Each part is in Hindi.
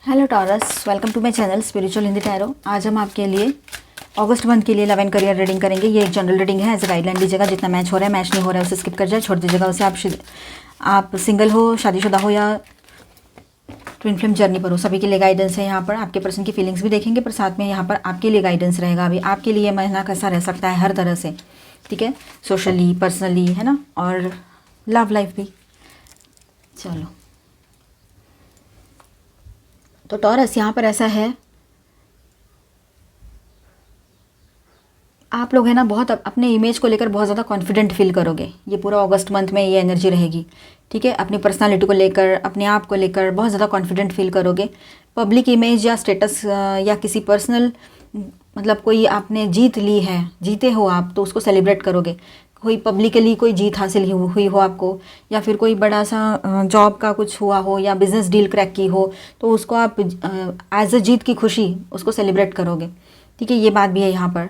Hello Taurus, welcome to my channel spiritual Hindi tarot. आज हम आपके लिए अगस्त मंथ के लिए लव एंड करियर रीडिंग करेंगे। ये एक जनरल रीडिंग है, एज गाइडलाइन लीजिएगा। जितना मैच हो रहा है, मैच नहीं हो रहा है उसे स्किप कर जाए, छोड़ दीजिएगा उसे। आप सिंगल हो, शादीशुदा हो या ट्विन फ्लेम जर्नी पर हो, सभी के लिए गाइडेंस है। यहाँ पर आपके पर्सन की फीलिंग्स भी देखेंगे, पर साथ में यहाँ पर आपके लिए गाइडेंस रहेगा। अभी आपके लिए महीना कैसा रह सकता है हर तरह से, ठीक है, सोशली, पर्सनली, है ना, और लव लाइफ भी। चलो, तो टॉरस यहाँ पर ऐसा है, आप लोग है ना बहुत अपने इमेज को लेकर बहुत ज़्यादा कॉन्फिडेंट फील करोगे। ये पूरा अगस्त मंथ में ये एनर्जी रहेगी, ठीक है। अपनी पर्सनालिटी को लेकर, अपने आप को लेकर बहुत ज़्यादा कॉन्फिडेंट फील करोगे। पब्लिक इमेज या स्टेटस या किसी पर्सनल, मतलब कोई आपने जीत ली है, जीते हो आप, तो उसको सेलिब्रेट करोगे। कोई पब्लिकली कोई जीत हासिल हुई हो आपको, या फिर कोई बड़ा सा जॉब का कुछ हुआ हो या बिजनेस डील क्रैक की हो, तो उसको आप एज अ जीत की खुशी उसको सेलिब्रेट करोगे, ठीक है। ये बात भी है। यहाँ पर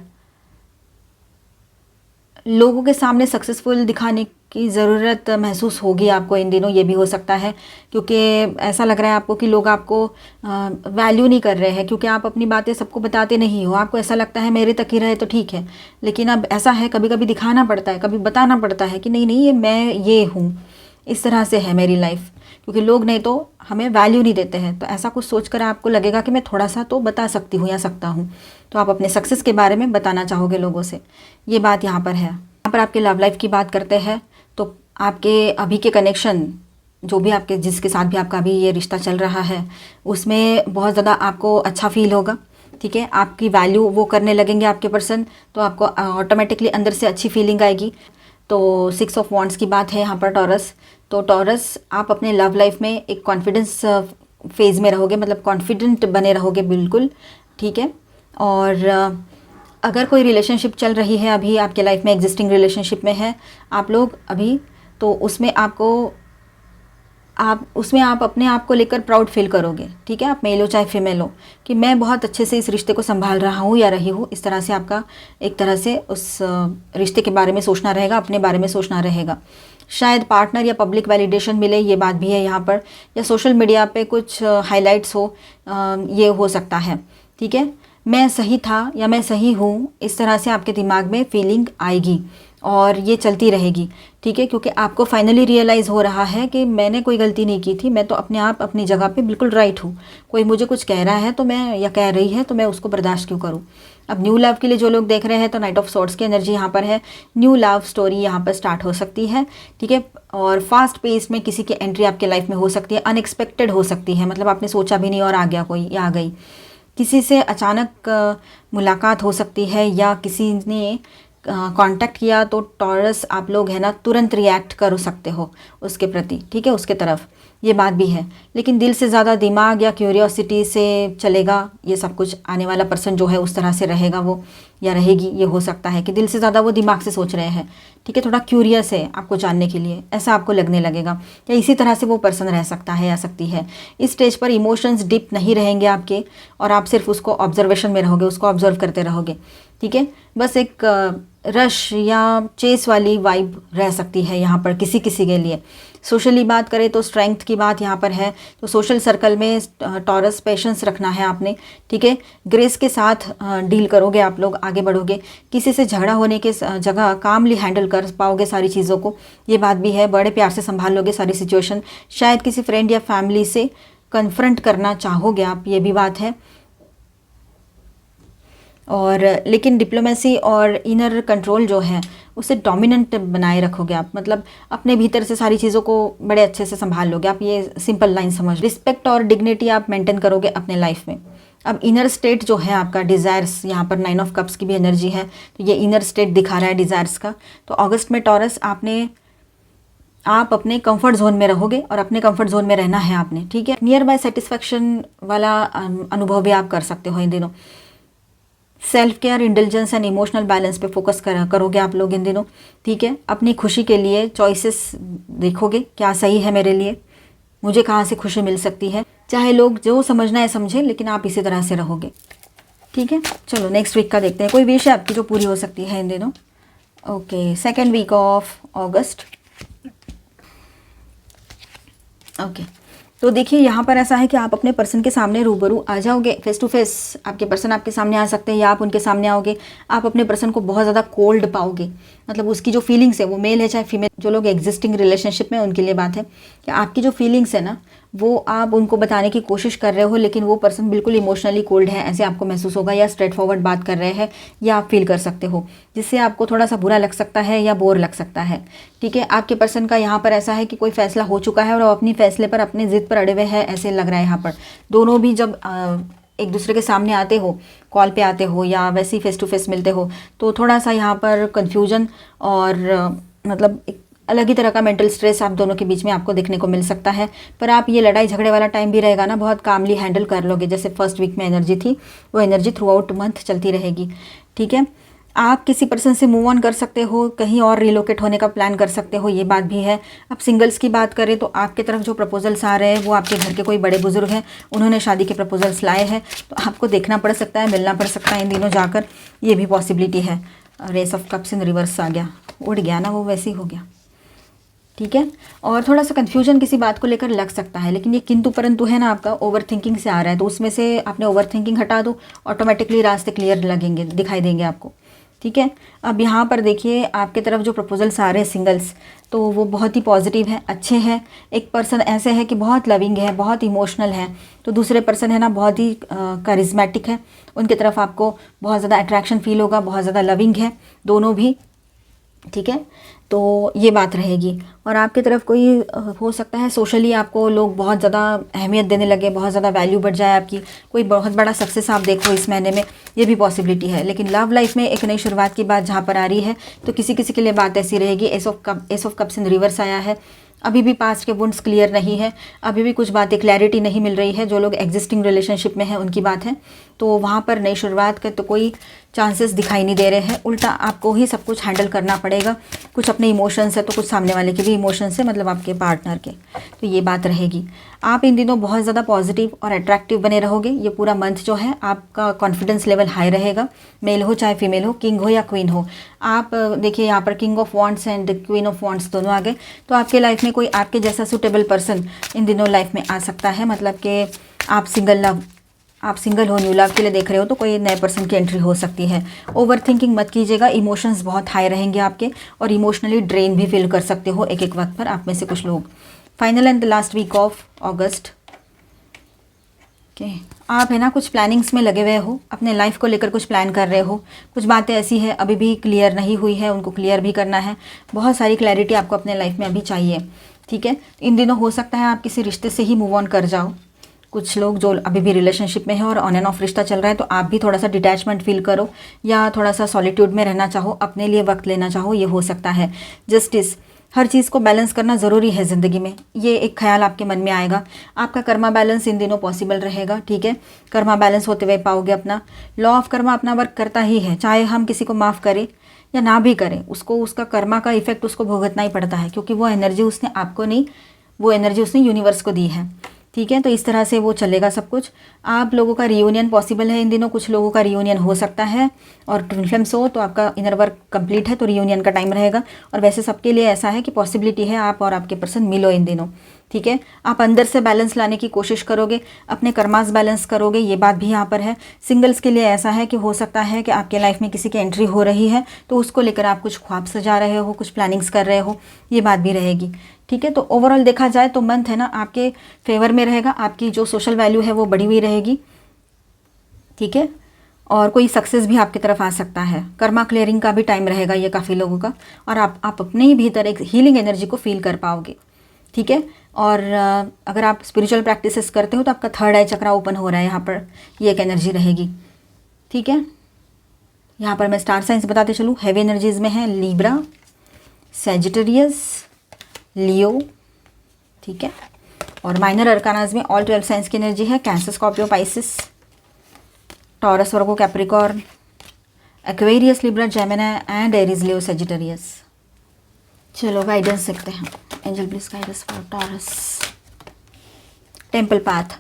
लोगों के सामने सक्सेसफुल दिखाने की ज़रूरत महसूस होगी आपको इन दिनों, ये भी हो सकता है, क्योंकि ऐसा लग रहा है आपको कि लोग आपको वैल्यू नहीं कर रहे हैं, क्योंकि आप अपनी बातें सबको बताते नहीं हो। आपको ऐसा लगता है मेरे तक ही रहे तो ठीक है, लेकिन अब ऐसा है कभी कभी दिखाना पड़ता है, कभी बताना पड़ता है कि नहीं नहीं, ये मैं ये हूँ, इस तरह से है मेरी लाइफ, क्योंकि लोग नहीं तो हमें वैल्यू नहीं देते हैं। तो ऐसा कुछ सोचकर आपको लगेगा कि मैं थोड़ा सा तो बता सकती हूँ या सकता हूँ, तो आप अपने सक्सेस के बारे में बताना चाहोगे लोगों से। ये बात यहाँ पर है। यहाँ पर आपके लव लाइफ की बात करते हैं, तो आपके अभी के कनेक्शन, जो भी आपके, जिसके साथ भी आपका अभी ये रिश्ता चल रहा है, उसमें बहुत ज़्यादा आपको अच्छा फील होगा, ठीक है। आपकी वैल्यू वो करने लगेंगे आपके पर्सन, तो आपको ऑटोमेटिकली अंदर से अच्छी फीलिंग आएगी। तो 6 ऑफ वॉन्ड्स की बात है यहाँ पर टॉरस। तो टॉरस, आप अपने लव लाइफ में एक कॉन्फिडेंस फेज़ में रहोगे, मतलब कॉन्फिडेंट बने रहोगे बिल्कुल, ठीक है। और अगर कोई रिलेशनशिप चल रही है अभी आपके लाइफ में, एग्जिस्टिंग रिलेशनशिप में है आप लोग अभी, तो उसमें आप अपने आप को लेकर प्राउड फील करोगे, ठीक है। आप मेल हो चाहे फीमेल हो, कि मैं बहुत अच्छे से इस रिश्ते को संभाल रहा हूँ या रही हूँ। इस तरह से आपका एक तरह से उस रिश्ते के बारे में सोचना रहेगा, अपने बारे में सोचना रहेगा। शायद पार्टनर या पब्लिक वैलिडेशन मिले, ये बात भी है यहाँ पर, या सोशल मीडिया पे कुछ हाइलाइट्स हो, ये हो सकता है, ठीक है। मैं सही था या मैं सही हूँ, इस तरह से आपके दिमाग में फीलिंग आएगी और ये चलती रहेगी, ठीक है, क्योंकि आपको फाइनली रियलाइज़ हो रहा है कि मैंने कोई गलती नहीं की थी, मैं तो अपने आप अपनी जगह पे बिल्कुल राइट हूँ। कोई मुझे कुछ कह रहा है तो मैं, या कह रही है तो मैं उसको बर्दाश्त क्यों करूँ। अब न्यू लव के लिए जो लोग देख रहे हैं, तो नाइट ऑफ सॉर्ड्स की एनर्जी यहाँ पर है। न्यू लव स्टोरी यहाँ पर स्टार्ट हो सकती है, ठीक है। और फास्ट पेस में किसी की एंट्री आपके लाइफ में हो सकती है, अनएक्सपेक्टेड हो सकती है, मतलब आपने सोचा भी नहीं और आ गया कोई, या आ गई। किसी से अचानक मुलाकात हो सकती है, या किसी ने कांटेक्ट किया, तो टॉरस आप लोग है ना तुरंत रिएक्ट कर सकते हो उसके प्रति, ठीक है, उसके तरफ। ये बात भी है, लेकिन दिल से ज़्यादा दिमाग या क्यूरियोसिटी से चलेगा ये सब कुछ। आने वाला पर्सन जो है उस तरह से रहेगा वो, या रहेगी। ये हो सकता है कि दिल से ज़्यादा वो दिमाग से सोच रहे हैं, ठीक है, थोड़ा क्यूरियस है आपको जानने के लिए, ऐसा आपको लगने लगेगा। या इसी तरह से वो पर्सन रह सकता है या सकती है। इस स्टेज पर इमोशंस डीप नहीं रहेंगे आपके, और आप सिर्फ उसको ऑब्जर्वेशन में रहोगे, उसको ऑब्जर्व करते रहोगे, ठीक है। बस एक रश या चेस वाली वाइब रह सकती है यहाँ पर किसी किसी के लिए। सोशली बात करें तो स्ट्रेंथ की बात यहाँ पर है, तो सोशल सर्कल में टॉरस पेशेंस रखना है आपने, ठीक है। ग्रेस के साथ डील करोगे आप लोग, आगे बढ़ोगे। किसी से झगड़ा होने के जगह कामली हैंडल कर पाओगे सारी चीज़ों को, ये बात भी है। बड़े प्यार से संभाल लोगे सारी सिचुएशन। शायद किसी फ्रेंड या फैमिली से कन्फ्रंट करना चाहोगे आप, ये भी बात है। और लेकिन डिप्लोमेसी और इनर कंट्रोल जो है उसे डोमिनेंट बनाए रखोगे आप, मतलब अपने भीतर से सारी चीज़ों को बड़े अच्छे से संभाल लोगे आप। ये सिंपल लाइन समझ। रिस्पेक्ट और डिग्निटी आप मेंटेन करोगे अपने लाइफ में। अब इनर स्टेट जो है आपका, डिज़ायर्स, यहाँ पर 9 ऑफ कप्स की भी एनर्जी है, तो ये इनर स्टेट दिखा रहा है डिज़ायर्स का। तो अगस्त में टॉरस आप अपने कंफर्ट जोन में रहोगे, और अपने कंफर्ट जोन में रहना है आपने, ठीक है। नियर बाय सेटिस्फैक्शन वाला अनुभव भी आप कर सकते हो इन दिनों। Self care, intelligence and emotional balance पे फोकस करोगे आप लोग इन दिनों, ठीक है। अपनी खुशी के लिए चॉइसेस देखोगे, क्या सही है मेरे लिए, मुझे कहाँ से खुशी मिल सकती है। चाहे लोग जो समझना है समझे, लेकिन आप इसी तरह से रहोगे, ठीक है। चलो नेक्स्ट वीक का देखते हैं, कोई विश है आपकी जो पूरी हो सकती है इन दिनों। Okay, 2nd week of August. Okay, तो देखिए यहाँ पर ऐसा है कि आप अपने पर्सन के सामने रूबरू आ जाओगे, फेस टू फेस आपके पर्सन आपके सामने आ सकते हैं या आप उनके सामने आओगे। आप अपने पर्सन को बहुत ज़्यादा कोल्ड पाओगे, मतलब उसकी जो फीलिंग्स है, वो मेल है चाहे फीमेल, जो लोग एग्जिस्टिंग रिलेशनशिप में उनके लिए बात है कि आपकी जो फीलिंग्स है ना, वो आप उनको बताने की कोशिश कर रहे हो, लेकिन वो पर्सन बिल्कुल इमोशनली कोल्ड है, ऐसे आपको महसूस होगा, या स्ट्रेट फॉरवर्ड बात कर रहे हैं, या आप फील कर सकते हो, जिससे आपको थोड़ा सा बुरा लग सकता है या बोर लग सकता है। ठीक है, आपके पर्सन का यहाँ पर ऐसा है कि कोई फैसला हो चुका है और वो अपनी फैसले पर, अपनी जिद पर अड़े हुए हैं, ऐसे लग रहा है यहाँ पर। दोनों भी जब एक दूसरे के सामने आते हो, कॉल पे आते हो या वैसे ही फेस टू फेस मिलते हो, तो थोड़ा सा यहाँ पर कन्फ्यूजन और मतलब एक अलग ही तरह का मेंटल स्ट्रेस आप दोनों के बीच में आपको देखने को मिल सकता है। पर आप ये लड़ाई झगड़े वाला टाइम भी रहेगा ना, बहुत कामली हैंडल कर लोगे। जैसे फर्स्ट वीक में एनर्जी थी, वो एनर्जी थ्रू आउट मंथ चलती रहेगी। ठीक है, आप किसी पर्सन से मूव ऑन कर सकते हो, कहीं और रिलोकेट होने का प्लान कर सकते हो, ये बात भी है। अब सिंगल्स की बात करें तो आपके तरफ जो प्रपोजल्स आ रहे हैं वो आपके घर के कोई बड़े बुजुर्ग हैं, उन्होंने शादी के प्रपोजल्स लाए हैं, तो आपको देखना पड़ सकता है, मिलना पड़ सकता है इन दिनों जाकर, ये भी पॉसिबिलिटी है। Ace of cups in reverse आ गया, उड़ गया ना, वो वैसे ही हो गया। ठीक है, और थोड़ा सा कन्फ्यूजन किसी बात को लेकर लग सकता है, लेकिन ये किंतु परंतु है ना, आपका ओवर थिंकिंग से आ रहा है, तो उसमें से आपने ओवर थिंकिंग हटा दो, ऑटोमेटिकली रास्ते क्लियर लगेंगे, दिखाई देंगे आपको। ठीक है, अब यहाँ पर देखिए आपके तरफ जो प्रपोजल्स आ रहे हैं सिंगल्स, तो वो बहुत ही पॉजिटिव है, अच्छे हैं। एक पर्सन ऐसे है कि बहुत लविंग है, बहुत इमोशनल है, तो दूसरे पर्सन है ना बहुत ही करिज्मेटिक है, उनकी तरफ आपको बहुत ज़्यादा अट्रैक्शन फील होगा, बहुत ज़्यादा लविंग है दोनों भी। ठीक है, तो ये बात रहेगी। और आपकी तरफ कोई हो सकता है सोशली आपको लोग बहुत ज़्यादा अहमियत देने लगे, बहुत ज़्यादा वैल्यू बढ़ जाए आपकी, कोई बहुत बड़ा सक्सेस आप देखो इस महीने में, ये भी पॉसिबिलिटी है। लेकिन लव लाइफ में एक नई शुरुआत की बात जहाँ पर आ रही है, तो किसी किसी के लिए बात ऐसी रहेगी। S of cups in reverse आया है, अभी भी पास्ट के वुंड्स क्लियर नहीं है, अभी भी कुछ बातें क्लैरिटी नहीं मिल रही है। जो लोग एग्जिस्टिंग रिलेशनशिप में हैं उनकी बात है, तो वहाँ पर नई शुरुआत के तो कोई चांसेस दिखाई नहीं दे रहे हैं। उल्टा आपको ही सब कुछ हैंडल करना पड़ेगा, कुछ अपने इमोशंस है तो कुछ सामने वाले के भी इमोशंस है, मतलब आपके पार्टनर के, तो ये बात रहेगी। आप इन दिनों बहुत ज़्यादा पॉजिटिव और अट्रैक्टिव बने रहोगे। ये पूरा मंथ जो है आपका कॉन्फिडेंस लेवल हाई रहेगा, मेल हो चाहे फीमेल हो, किंग हो या क्वीन हो। आप देखिए यहाँ पर king of wands and queen of wands दोनों आ गए, तो आपके लाइफ में कोई आपके जैसा सूटेबल पर्सन इन दिनों लाइफ में आ सकता है। मतलब कि आप सिंगल हो, न्यू लव के लिए देख रहे हो, तो कोई नए पर्सन की एंट्री हो सकती है। ओवर थिंकिंग मत कीजिएगा, इमोशंस बहुत हाई रहेंगे आपके, और इमोशनली ड्रेन भी फील कर सकते हो एक एक वक्त पर आप में से कुछ लोग। Final and the last week of August, okay, आप है ना कुछ प्लानिंग्स में लगे हुए हो, अपने लाइफ को लेकर कुछ प्लान कर रहे हो, कुछ बातें ऐसी है अभी भी क्लियर नहीं हुई है, उनको क्लियर भी करना है। बहुत सारी क्लैरिटी आपको अपने लाइफ में अभी चाहिए। ठीक है, इन दिनों हो सकता है आप किसी रिश्ते से ही मूव ऑन कर जाओ। कुछ लोग जो अभी भी रिलेशनशिप में है और ऑन एंड ऑफ रिश्ता चल रहा है, तो आप भी थोड़ा सा डिटैचमेंट फील करो या थोड़ा सा सॉलिट्यूड में रहना चाहो, अपने लिए वक्त लेना चाहो, ये हो सकता है। जस्टिस, हर चीज़ को बैलेंस करना ज़रूरी है ज़िंदगी में, ये एक ख्याल आपके मन में आएगा। आपका कर्मा बैलेंस इन दिनों पॉसिबल रहेगा। ठीक है, कर्मा बैलेंस होते हुए पाओगे अपना। लॉ ऑफ कर्मा अपना वर्क करता ही है, चाहे हम किसी को माफ़ करें या ना भी करें, उसको उसका कर्मा का इफेक्ट उसको भुगतना ही पड़ता है, क्योंकि वो एनर्जी उसने आपको नहीं, वो एनर्जी उसने यूनिवर्स को दी है। ठीक है, तो इस तरह से वो चलेगा सब कुछ। आप लोगों का रियूनियन पॉसिबल है इन दिनों, कुछ लोगों का रियूनियन हो सकता है, और ट्विन फ्लेम्स हो तो आपका इनर वर्क कंप्लीट है तो रियूनियन का टाइम रहेगा। और वैसे सबके लिए ऐसा है कि पॉसिबिलिटी है आप और आपके पर्सन मिलो इन दिनों। ठीक है, आप अंदर से बैलेंस लाने की कोशिश करोगे, अपने कर्मास बैलेंस करोगे, ये बात भी यहाँ पर है। सिंगल्स के लिए ऐसा है कि हो सकता है कि आपके लाइफ में किसी की एंट्री हो रही है, तो उसको लेकर आप कुछ ख्वाब सजा रहे हो, कुछ प्लानिंग्स कर रहे हो, ये बात भी रहेगी। ठीक है, तो ओवरऑल देखा जाए तो मंथ है ना आपके फेवर में रहेगा, आपकी जो सोशल वैल्यू है वो बढ़ी हुई रहेगी। ठीक है, और कोई सक्सेस भी आपकी तरफ आ सकता है। कर्मा क्लियरिंग का भी टाइम रहेगा ये काफ़ी लोगों का, और आप अपने ही भीतर एक हीलिंग एनर्जी को फील कर पाओगे। ठीक है, और अगर आप स्पिरिचुअल प्रैक्टिसेस करते हो तो आपका थर्ड आई चक्रा ओपन हो रहा है यहाँ पर, ये एक एनर्जी रहेगी। ठीक है, यहाँ पर मैं स्टार साइंस बताते चलूँ। हैवी एनर्जीज में है लिब्रा, सैजिटेरियस, लियो। ठीक है, और माइनर अरकानाज में ऑल 12 साइंस की एनर्जी है। Cancer, Scorpio, Pisces, taurus, Virgo, Capricorn, Aquarius, Libra, Gemini and Aries, Leo, Sagittarius. चलो गाइडेंस देखते हैं। Angel please guide us for taurus. Temple path,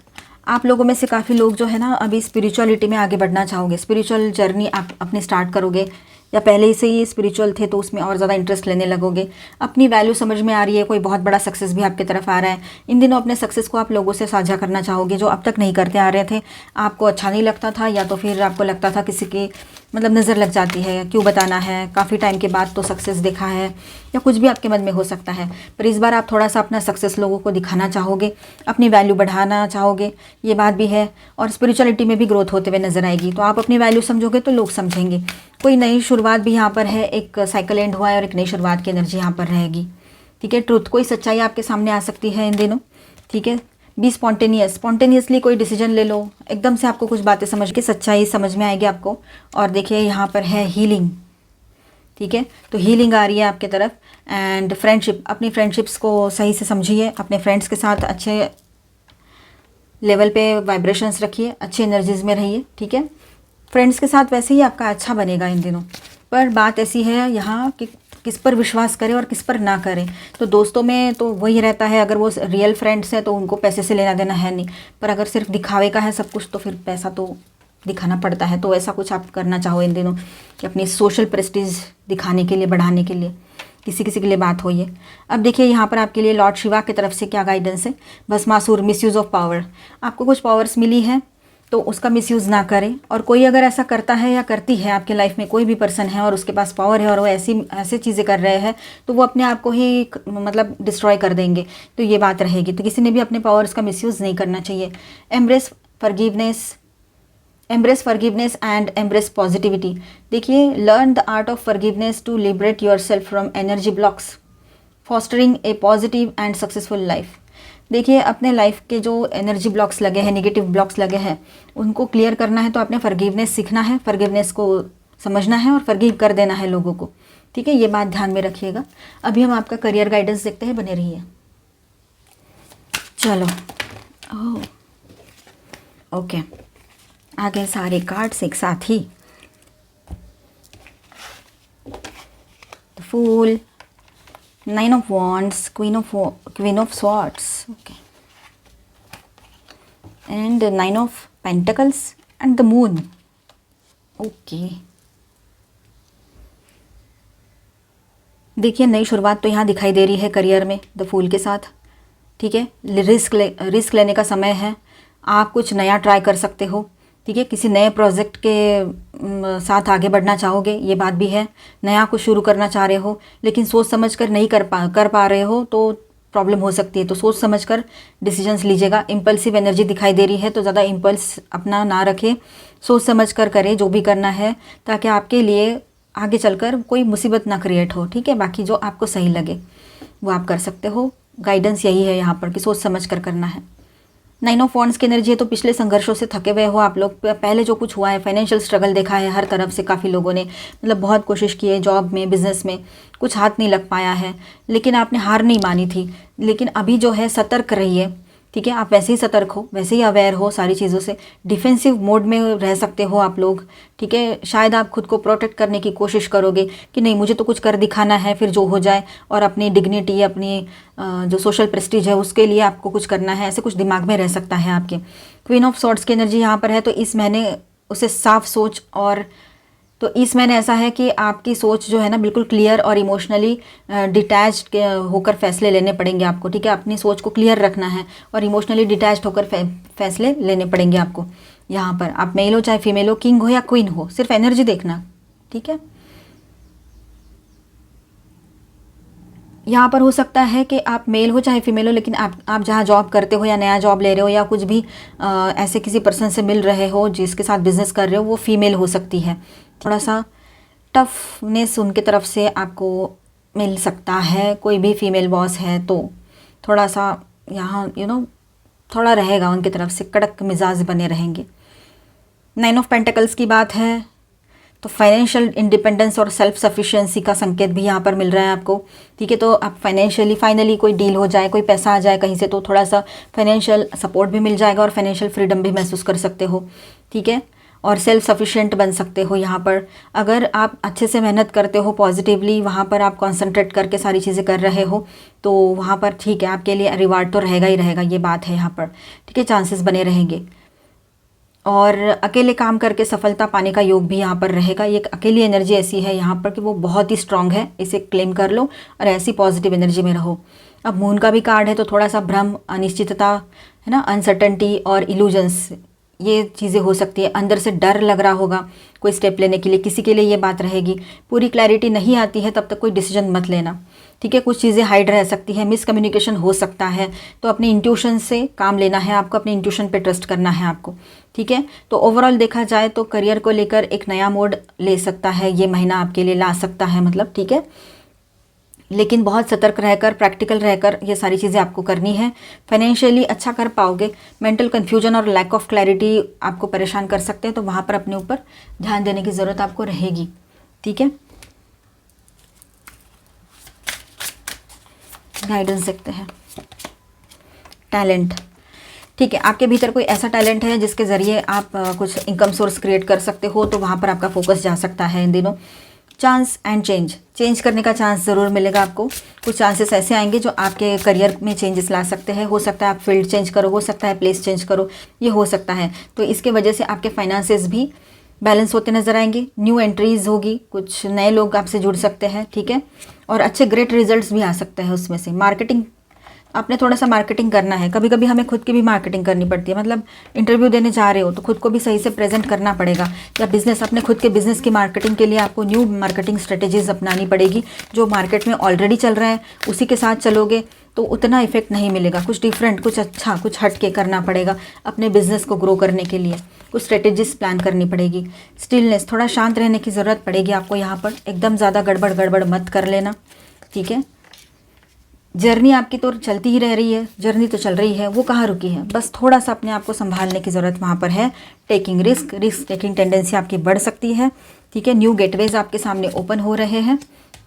आप लोगों में से काफ़ी लोग जो है ना अभी स्पिरिचुअलिटी में आगे बढ़ना चाहोगे, स्पिरिचुअल जर्नी आप अपनी स्टार्ट करोगे। या पहले ही से ही स्पिरिचुअल थे तो उसमें और ज़्यादा इंटरेस्ट लेने लगोगे। अपनी वैल्यू समझ में आ रही है, कोई बहुत बड़ा सक्सेस भी आपकी तरफ आ रहा है। इन दिनों अपने सक्सेस को आप लोगों से साझा करना चाहोगे जो अब तक नहीं करते आ रहे थे, आपको अच्छा नहीं लगता था, या तो फिर आपको लगता था किसी की मतलब नज़र लग जाती है, क्यों बताना है, काफ़ी टाइम के बाद तो सक्सेस देखा है, या कुछ भी आपके मन में हो सकता है। पर इस बार आप थोड़ा सा अपना सक्सेस लोगों को दिखाना चाहोगे, अपनी वैल्यू बढ़ाना चाहोगे, ये बात भी है। और स्पिरिचुअलिटी में भी ग्रोथ होते हुए नजर आएगी। तो आप अपनी वैल्यू समझोगे तो लोग समझेंगे। कोई नई शुरुआत भी यहाँ पर है, एक साइकिल एंड हुआ है और एक नई शुरुआत की एनर्जी यहाँ पर रहेगी। ठीक है, ट्रुथ, कोई सच्चाई आपके सामने आ सकती है इन दिनों। ठीक है, बी स्पॉन्टेनियसली कोई डिसीजन ले लो, एकदम से आपको कुछ बातें समझ के सच्चाई समझ में आएगी आपको। और देखिए यहाँ पर है हीलिंग। ठीक है, तो हीलिंग आ रही है आपके तरफ। एंड फ्रेंडशिप, अपनी फ्रेंडशिप्स को सही से समझिए, अपने फ्रेंड्स के साथ अच्छे लेवल पे वाइब्रेशंस रखिए, अच्छी एनर्जीज में रहिए। ठीक है, फ्रेंड्स के साथ वैसे ही आपका अच्छा बनेगा इन दिनों। पर बात ऐसी है यहाँ कि किस पर विश्वास करें और किस पर ना करें। तो दोस्तों में तो वही रहता है, अगर वो रियल फ्रेंड्स हैं तो उनको पैसे से लेना देना है नहीं, पर अगर सिर्फ दिखावे का है सब कुछ तो फिर पैसा तो दिखाना पड़ता है। तो ऐसा कुछ आप करना चाहो इन दिनों कि अपनी सोशल प्रेस्टीज दिखाने के लिए, बढ़ाने के लिए किसी किसी के लिए बात हो ये। अब देखिए यहाँ पर आपके लिए लॉर्ड शिवा की तरफ से क्या गाइडेंस है। भस्मासुर, मिसयूज़ ऑफ पावर, आपको कुछ पावर्स मिली है तो उसका मिसयूज़ ना करें। और कोई अगर ऐसा करता है या करती है आपके लाइफ में, कोई भी पर्सन है और उसके पास पावर है और वो ऐसी चीज़ें कर रहे हैं तो वो अपने आप को ही मतलब डिस्ट्रॉय कर देंगे। तो ये बात रहेगी, तो किसी ने भी अपने पावर्स का मिसयूज़ नहीं करना चाहिए। Embrace forgiveness and embrace positivity. देखिए, learn the art of forgiveness to liberate yourself from energy blocks, fostering a positive and successful life. देखिए, अपने लाइफ के जो एनर्जी ब्लॉक्स लगे हैं, नेगेटिव ब्लॉक्स लगे हैं, उनको क्लियर करना है तो आपने फॉरगिवनेस सीखना है, फॉरगिवनेस को समझना है और फॉरगिव कर देना है लोगों को। ठीक है, ये बात ध्यान में रखिएगा। अभी हम आपका करियर गाइडेंस देखते हैं, बने रहिए। चलो, ओके, आ गए सारे कार्ड्स एक साथ ही। Fool, nine of wands, queen of swords, okay, and nine of pentacles and the moon. Okay, देखिए नई शुरुआत तो यहाँ दिखाई दे रही है करियर में द फूल के साथ। ठीक है, रिस्क लेने का समय है, आप कुछ नया ट्राई कर सकते हो। ठीक है, किसी नए प्रोजेक्ट के साथ आगे बढ़ना चाहोगे, ये बात भी है। नया कुछ शुरू करना चाह रहे हो लेकिन सोच समझ कर नहीं कर पा रहे हो तो प्रॉब्लम हो सकती है। तो सोच समझ कर डिसीजंस लीजिएगा। इम्पल्सिव एनर्जी दिखाई दे रही है तो ज़्यादा इम्पल्स अपना ना रखें, सोच समझ कर करें जो भी करना है, ताकि आपके लिए आगे चलकर कोई मुसीबत ना क्रिएट हो। ठीक है, बाकी जो आपको सही लगे वो आप कर सकते हो। गाइडेंस यही है यहाँ पर कि सोच समझ कर करना है। नाइन ऑफ वॉन्ड्स की एनर्जी है तो पिछले संघर्षों से थके हुए हो आप लोग। पहले जो कुछ हुआ है, फाइनेंशियल स्ट्रगल देखा है हर तरफ से, काफ़ी लोगों ने मतलब बहुत कोशिश की है, जॉब में, बिजनेस में कुछ हाथ नहीं लग पाया है, लेकिन आपने हार नहीं मानी थी। लेकिन अभी जो है सतर्क रहिए। ठीक है, आप वैसे ही सतर्क हो, वैसे ही अवेयर हो सारी चीज़ों से। डिफेंसिव मोड में रह सकते हो आप लोग। ठीक है, शायद आप खुद को प्रोटेक्ट करने की कोशिश करोगे कि नहीं मुझे तो कुछ कर दिखाना है, फिर जो हो जाए, और अपनी डिग्निटी, अपनी जो सोशल प्रेस्टीज है उसके लिए आपको कुछ करना है, ऐसे कुछ दिमाग में रह सकता है आपके। क्वीन ऑफ सॉर्ड्स की एनर्जी यहाँ पर है तो इस महीने उसे साफ सोच, और तो इस महीने ऐसा है कि आपकी सोच जो है ना बिल्कुल क्लियर और इमोशनली डिटैच्ड होकर फैसले लेने पड़ेंगे आपको। ठीक है, अपनी सोच को क्लियर रखना है और इमोशनली डिटैच्ड होकर फैसले लेने पड़ेंगे आपको। यहाँ पर आप मेल हो चाहे फीमेल हो, किंग हो या क्वीन हो, सिर्फ एनर्जी देखना। ठीक है, यहाँ पर हो सकता है कि आप मेल हो चाहे फीमेल हो, लेकिन आप जहाँ जॉब करते हो या नया जॉब ले रहे हो या कुछ भी ऐसे किसी पर्सन से मिल रहे हो जिसके साथ बिजनेस कर रहे हो, वो फीमेल हो सकती है। थोड़ा सा टफनेस उनके तरफ से आपको मिल सकता है। कोई भी फीमेल बॉस है तो थोड़ा सा यहाँ थोड़ा रहेगा उनकी तरफ से, कड़क मिजाज बने रहेंगे। नाइन ऑफ पेंटिकल्स की बात है तो फाइनेंशियल इंडिपेंडेंस और सेल्फ सफिशिएंसी का संकेत भी यहाँ पर मिल रहा है आपको। ठीक है, तो आप फाइनेंशियली फाइनली कोई डील हो जाए, कोई पैसा आ जाए कहीं से, तो थोड़ा सा फाइनेंशियल सपोर्ट भी मिल जाएगा और फाइनेंशियल फ्रीडम भी महसूस कर सकते हो। ठीक है, और सेल्फ सफिशिएंट बन सकते हो यहाँ पर। अगर आप अच्छे से मेहनत करते हो, पॉजिटिवली वहाँ पर आप कॉन्सेंट्रेट करके सारी चीज़ें कर रहे हो तो वहाँ पर ठीक है, आपके लिए रिवार्ड तो रहेगा ही रहेगा, ये बात है यहाँ पर। ठीक है, चांसेस बने रहेंगे। और अकेले काम करके सफलता पाने का योग भी यहाँ पर रहेगा। ये एक अकेली एनर्जी ऐसी है यहाँ पर कि वो बहुत ही स्ट्रांग है, इसे क्लेम कर लो और ऐसी पॉजिटिव एनर्जी में रहो। अब मून का भी कार्ड है तो थोड़ा सा भ्रम, अनिश्चितता है ना, अनसर्टेनिटी और इल्यूजन्स, ये चीज़ें हो सकती है। अंदर से डर लग रहा होगा कोई स्टेप लेने के लिए, किसी के लिए ये बात रहेगी। पूरी क्लैरिटी नहीं आती है तब तक कोई डिसीजन मत लेना, ठीक है। कुछ चीज़ें हाइड रह सकती है, मिसकम्युनिकेशन हो सकता है, तो अपने इंट्यूशन से काम लेना है आपको, अपने इंट्यूशन पे ट्रस्ट करना है आपको, ठीक है। तो ओवरऑल देखा जाए तो करियर को लेकर एक नया मोड ले सकता है ये महीना, आपके लिए ला सकता है मतलब, ठीक है। लेकिन बहुत सतर्क रहकर, प्रैक्टिकल रहकर ये सारी चीज़ें आपको करनी है। फाइनेंशियली अच्छा कर पाओगे। मेंटल कन्फ्यूजन और लैक ऑफ क्लैरिटी आपको परेशान कर सकते हैं, तो वहाँ पर अपने ऊपर ध्यान देने की ज़रूरत आपको रहेगी, ठीक है। गाइडेंस देखते हैं। टैलेंट, ठीक है, आपके भीतर कोई ऐसा टैलेंट है जिसके ज़रिए आप कुछ इनकम सोर्स क्रिएट कर सकते हो, तो वहाँ पर आपका फोकस जा सकता है इन दिनों। चांस एंड चेंज करने का चांस ज़रूर मिलेगा आपको। कुछ चांसेस ऐसे आएंगे जो आपके करियर में चेंजेस ला सकते हैं। हो सकता है आप फील्ड चेंज करो, हो सकता है प्लेस चेंज करो, ये हो सकता है। तो इसके वजह से आपके फाइनेंसेस भी बैलेंस होते नजर आएंगे। न्यू एंट्रीज होगी, कुछ नए लोग आपसे जुड़ सकते हैं, ठीक है। और अच्छे ग्रेट रिजल्ट्स भी आ सकते हैं उसमें से। मार्केटिंग, आपने थोड़ा सा मार्केटिंग करना है। कभी कभी हमें खुद की भी मार्केटिंग करनी पड़ती है, मतलब इंटरव्यू देने जा रहे हो तो खुद को भी सही से प्रेजेंट करना पड़ेगा। या बिजनेस, अपने खुद के बिजनेस की मार्केटिंग के लिए आपको न्यू मार्केटिंग स्ट्रेटेजीज अपनानी पड़ेगी। जो मार्केट में ऑलरेडी चल रहा है उसी के साथ चलोगे तो उतना इफेक्ट नहीं मिलेगा। कुछ डिफरेंट, कुछ अच्छा, कुछ हट के करना पड़ेगा अपने बिजनेस को ग्रो करने के लिए। कुछ स्ट्रेटेजीज प्लान करनी पड़ेगी। स्टिलनेस, थोड़ा शांत रहने की ज़रूरत पड़ेगी आपको यहाँ पर। एकदम ज़्यादा गड़बड़ मत कर लेना, ठीक है। जर्नी आपकी तो चलती ही रह रही है, जर्नी तो चल रही है, वो कहाँ रुकी है। बस थोड़ा सा अपने आप को संभालने की ज़रूरत वहाँ पर है। टेकिंग रिस्क टेकिंग टेंडेंसी आपकी बढ़ सकती है, ठीक है। न्यू गेटवेज आपके सामने ओपन हो रहे हैं,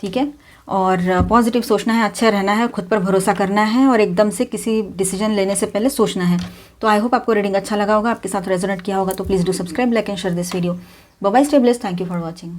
ठीक है। और पॉजिटिव सोचना है, अच्छा रहना है, खुद पर भरोसा करना है और एकदम से किसी डिसीजन लेने से पहले सोचना है। तो आई होप आपको रीडिंग अच्छा लगा होगा, आपके साथ रेजोनेट किया होगा। तो please do subscribe, like and share this video. Bye bye, stay blessed, thank you for watching.